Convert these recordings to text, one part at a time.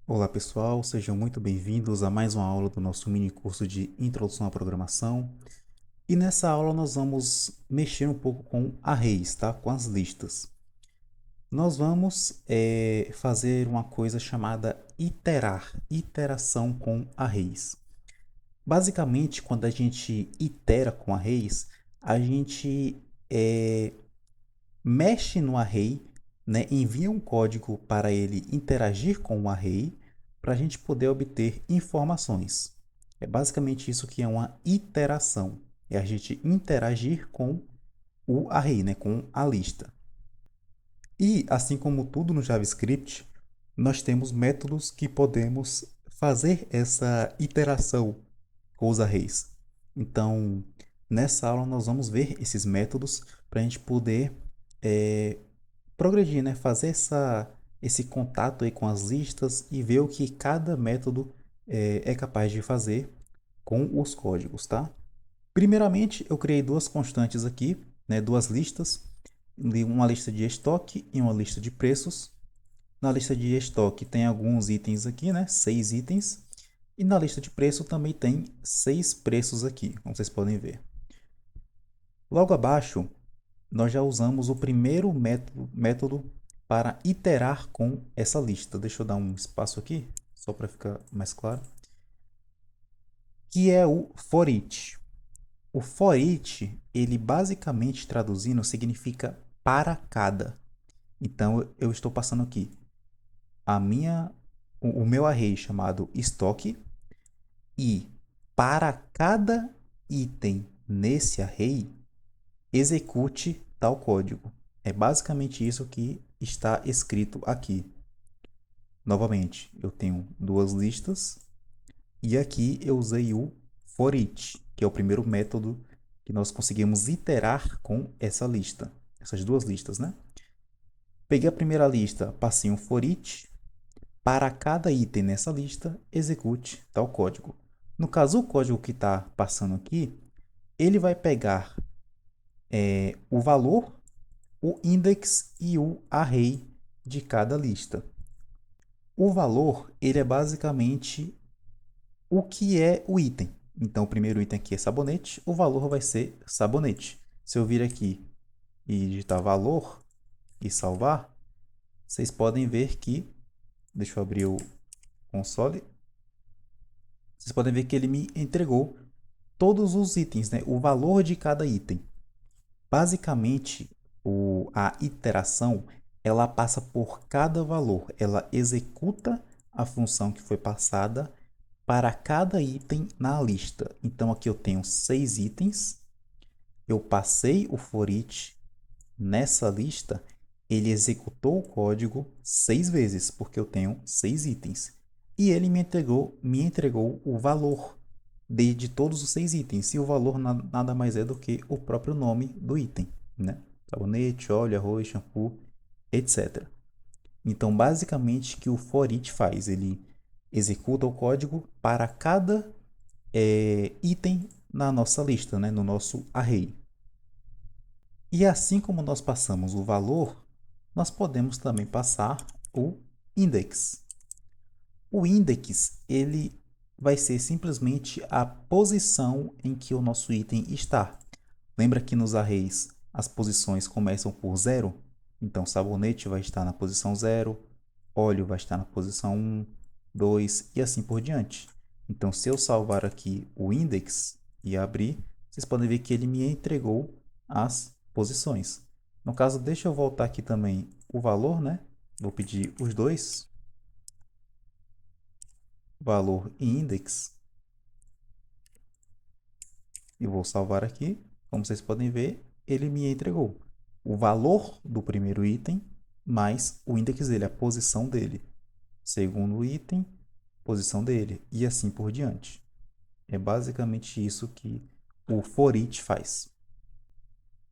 Olá pessoal, sejam muito bem-vindos a mais uma aula do nosso mini curso de Introdução à Programação. E nessa aula nós vamos mexer um pouco com arrays, tá? Com as listas. Nós vamos fazer uma coisa chamada iteração com arrays. Basicamente, quando a gente itera com arrays, a gente mexe no array, né, envia um código para ele interagir com o array para a gente poder obter informações. É basicamente isso que é uma iteração. É a gente interagir com o array, né, com a lista. E, assim como tudo no JavaScript, nós temos métodos que podemos fazer essa iteração com os arrays. Então, nessa aula nós vamos ver esses métodos para a gente poder progredir, né? Fazer esse contato aí com as listas e ver o que cada método é capaz de fazer com os códigos, tá? Primeiramente, eu criei duas constantes aqui, né? Duas listas, uma lista de estoque e uma lista de preços. Na lista de estoque tem alguns itens aqui, né? 6 itens. E na lista de preço também tem 6 preços aqui, como vocês podem ver. Logo abaixo, nós já usamos o primeiro método para iterar com essa lista. Deixa eu dar um espaço aqui, só para ficar mais claro. Que é o for each. O for each, ele basicamente traduzindo, significa para cada. Então, eu estou passando aqui o meu array chamado estoque e para cada item nesse array, execute tal código. É basicamente isso que está escrito aqui. Novamente, eu tenho duas listas e aqui eu usei o for each, que é o primeiro método que nós conseguimos iterar com essa lista, essas duas listas, né? Peguei a primeira lista, passei um for each, para cada item nessa lista, execute tal código. No caso, o código que está passando aqui, ele vai pegar o valor, o index e o array de cada lista. O valor, ele é basicamente o que é o item. Então, o primeiro item aqui é sabonete, o valor vai ser sabonete. Se eu vir aqui e digitar valor e salvar, vocês podem ver que, deixa eu abrir o console, vocês podem ver que ele me entregou todos os itens, né? O valor de cada item. Basicamente, a iteração ela passa por cada valor, ela executa a função que foi passada para cada item na lista. Então aqui eu tenho 6 itens, eu passei o for each nessa lista, ele executou o código 6 vezes, porque eu tenho 6 itens. E ele me entregou o valor de todos os 6 itens. E o valor nada mais é do que o próprio nome do item, né? Sabonete, óleo, arroz, shampoo, etc. Então, basicamente, o que o for each faz? Ele executa o código para cada item na nossa lista, né? No nosso array. E assim como nós passamos o valor, nós podemos também passar o index. O index, ele vai ser simplesmente a posição em que o nosso item está. Lembra que nos arrays as posições começam por 0? Então, sabonete vai estar na posição 0, óleo vai estar na posição 1, 2 e assim por diante. Então, se eu salvar aqui o index e abrir, vocês podem ver que ele me entregou as posições. No caso, deixa eu voltar aqui também o valor, né? Vou pedir os dois, valor e index, e vou salvar aqui. Como vocês podem ver, ele me entregou o valor do primeiro item mais o index dele, a posição dele. Segundo item, posição dele e assim por diante. É basicamente isso que o for each faz.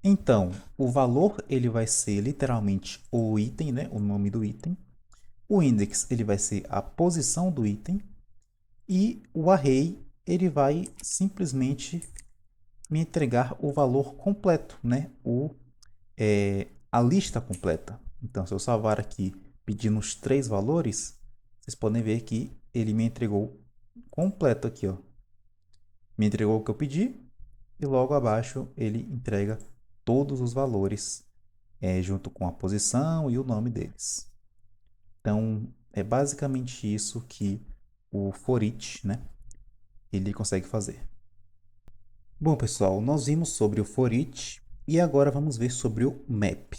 Então, o valor ele vai ser literalmente o item, né? O nome do item. O index ele vai ser a posição do item e o array ele vai simplesmente me entregar o valor completo, né? A lista completa. Então, se eu salvar aqui pedindo os três valores, vocês podem ver que ele me entregou completo aqui, ó. Me entregou o que eu pedi e logo abaixo ele entrega todos os valores junto com a posição e o nome deles. Então, é basicamente isso que o for each, né, ele consegue fazer. Bom, pessoal, nós vimos sobre o for each e agora vamos ver sobre o map.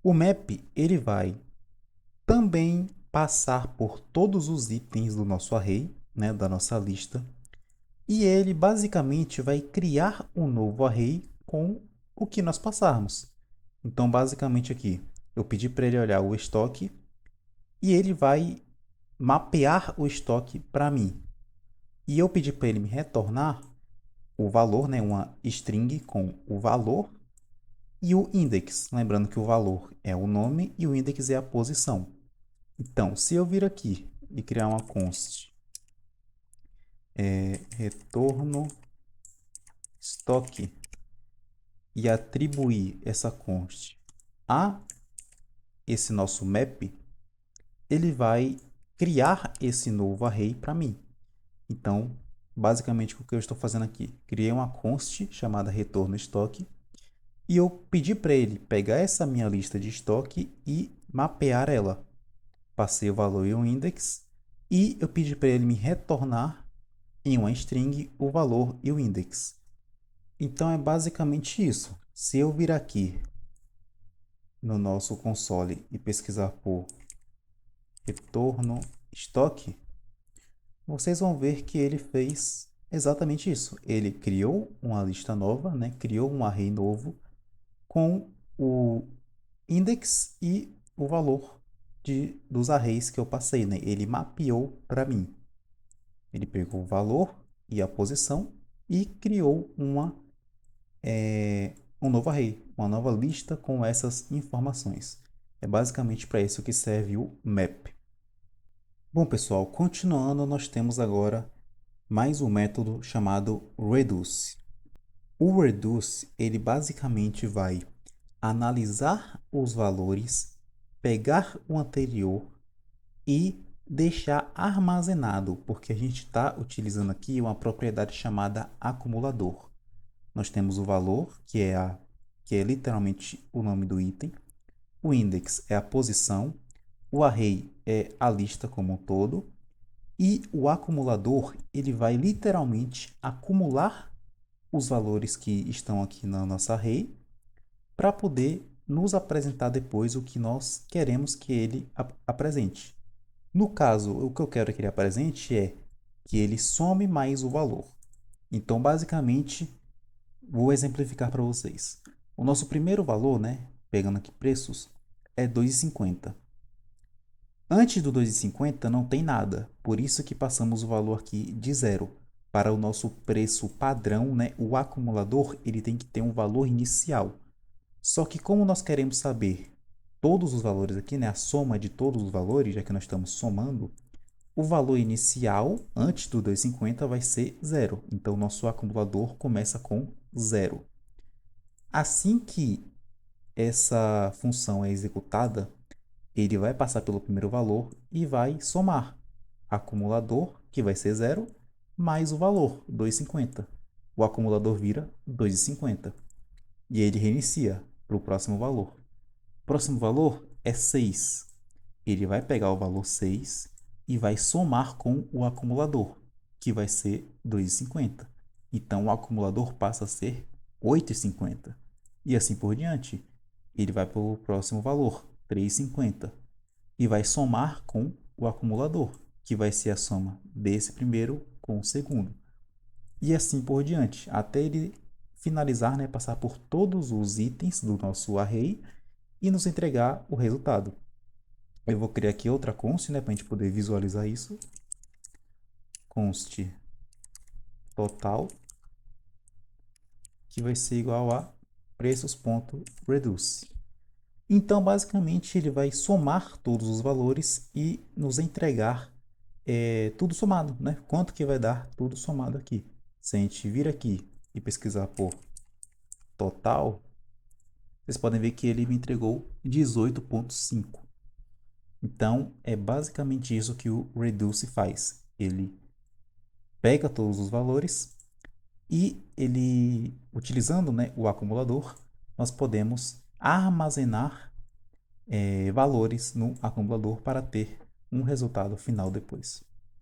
O map, ele vai também passar por todos os itens do nosso array, né, da nossa lista, e ele basicamente vai criar um novo array com o que nós passarmos. Então, basicamente aqui, eu pedi para ele olhar o estoque e ele vai mapear o estoque para mim. E eu pedi para ele me retornar o valor, né, uma string com o valor e o index. Lembrando que o valor é o nome e o index é a posição. Então, se eu vir aqui e criar uma const retorno estoque e atribuir essa const a esse nosso map, ele vai criar esse novo array para mim. Então, basicamente, o que eu estou fazendo aqui? Criei uma const chamada retorno estoque e eu pedi para ele pegar essa minha lista de estoque e mapear ela. Passei o valor e o index e eu pedi para ele me retornar em uma string o valor e o index. Então, é basicamente isso. Se eu vir aqui no nosso console e pesquisar por retorno estoque, vocês vão ver que ele fez exatamente isso. Ele criou uma lista nova, né? Criou um array novo com o index e o valor dos arrays que eu passei, né? Ele mapeou para mim. Ele pegou o valor e a posição e criou um novo array, uma nova lista com essas informações. É basicamente para isso que serve o map. Bom, pessoal, continuando, nós temos agora mais um método chamado reduce. O reduce, ele basicamente vai analisar os valores, pegar o anterior e deixar armazenado, porque a gente está utilizando aqui uma propriedade chamada acumulador. Nós temos o valor, que é literalmente o nome do item, o index é a posição, o array é a lista como um todo, e o acumulador ele vai literalmente acumular os valores que estão aqui na nossa array para poder nos apresentar depois o que nós queremos que ele apresente. No caso, o que eu quero que ele apresente é que ele some mais o valor. Então, basicamente, vou exemplificar para vocês. O nosso primeiro valor, né, pegando aqui preços, é 2,50. Antes do 2,50 não tem nada, por isso que passamos o valor aqui de zero. Para o nosso preço padrão, né, o acumulador ele tem que ter um valor inicial. Só que como nós queremos saber todos os valores aqui, né, a soma de todos os valores, já que nós estamos somando, o valor inicial antes do 2,50 vai ser zero. Então, nosso acumulador começa com zero. Assim que essa função é executada, ele vai passar pelo primeiro valor e vai somar acumulador, que vai ser zero, mais o valor, 2,50. O acumulador vira 2,50. E ele reinicia para o próximo valor. O próximo valor é 6. Ele vai pegar o valor 6 e vai somar com o acumulador, que vai ser 2,50. Então, o acumulador passa a ser 8,50. E assim por diante. Ele vai para o próximo valor, 3,50. E vai somar com o acumulador, que vai ser a soma desse primeiro com o segundo. E assim por diante, até ele finalizar, né, passar por todos os itens do nosso array e nos entregar o resultado. Eu vou criar aqui outra const, né, para a gente poder visualizar isso. Const total, que vai ser igual a preços.reduce. Então, basicamente, ele vai somar todos os valores e nos entregar tudo somado, né? Quanto que vai dar tudo somado aqui. Se a gente vir aqui e pesquisar por total, vocês podem ver que ele me entregou 18,5. Então, é basicamente isso que o reduce faz. Ele pega todos os valores e ele, utilizando, né, o acumulador, nós podemos armazenar valores no acumulador para ter um resultado final depois.